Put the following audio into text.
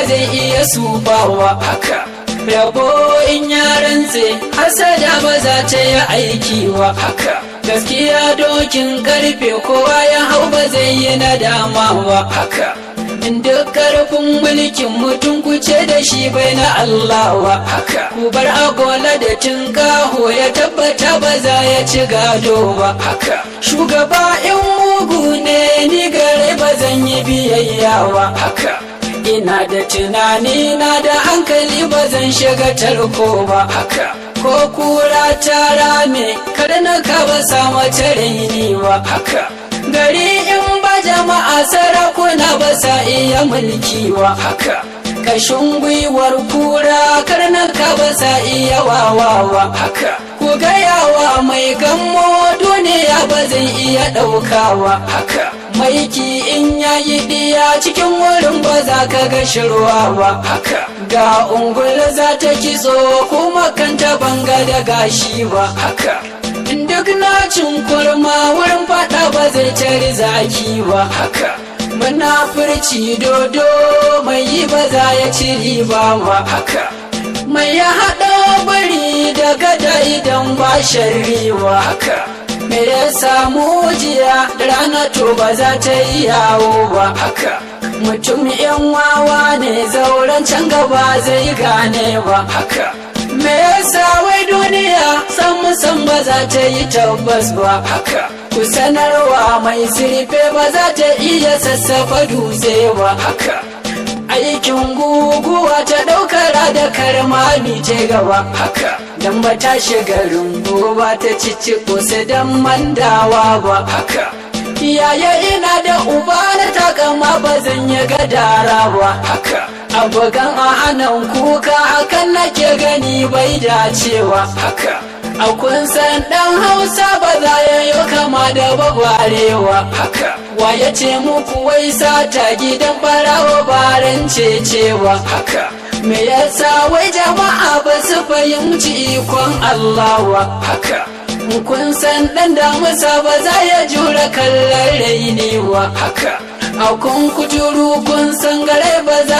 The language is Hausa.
ba zai iya sufawa haka. Rabo in ya rantse hasada ba za ta yi aiki wa haka. Gaskiya dokin karfe kowa ya hau ba zai yi nadama wa haka. Duk karfin mulkin mutum kuce da shi bai na Allah wa haka. Ku bar agola da tinkaho ya tabbata ba za ya ci gado ba haka. Shugaba in mugu ne ni gare ba zan yi biyayya wa haka. Ina da tunani na da hankali ba zan shiga tarko ba haka. Ko kura ta rame karnaka ba sa mace raini ba haka. Gari in ba jama'a sarakuna ba sa iya mulki wa haka. Kashin gwiwar kura karnaka ba sa iya wawawa haka. Ku gayawa mai gammo duniya ba zai iya ɗaukawa haka. Maiki in yayi diya cikin wurin ba za ka ga shirwa ba haka. Ga ungul za ta kitso kuma kanta banga da gashi ba haka. Duk nacin kurma wurin fada ba zai tari zaki ba haka. Munafurci dodo mai yi ba za ya ci riba ba haka. Mai ya haɗa bari da gada idan ba sharriwa haka. Me ya samu jiya rana to ba za ta yi yawo ba haka. Mutum yan wawa ne zauren can gaba zai gane ba haka. Me yasa wai duniya san ba za ta yi tabbas ba haka. Ku sanarwa mai sirfe ba za ta iya sassafa dutse ba haka. Aikin guguwa ta ɗaukara da karmami ta gaba haka. Dan ba ta shiga rungu ba ta cici kusa dan mandawa ba haka. Yaya ina da uba na takama ba zan yi gadara ba haka. Abokan a hannun kuka hakan nake gani bai dacewa haka. A kun san ɗan Hausa ba za ya yi kama da bagwarewa haka. Wa ya ce muku wai sata gidan barawa baran cecewa haka. Me yasa wai jama'a ba su fahimci ikon Allah wa haka. Kun san ɗan damusa ba za ya jura kallon raini wa haka. A kun kuturu kun san gare ba za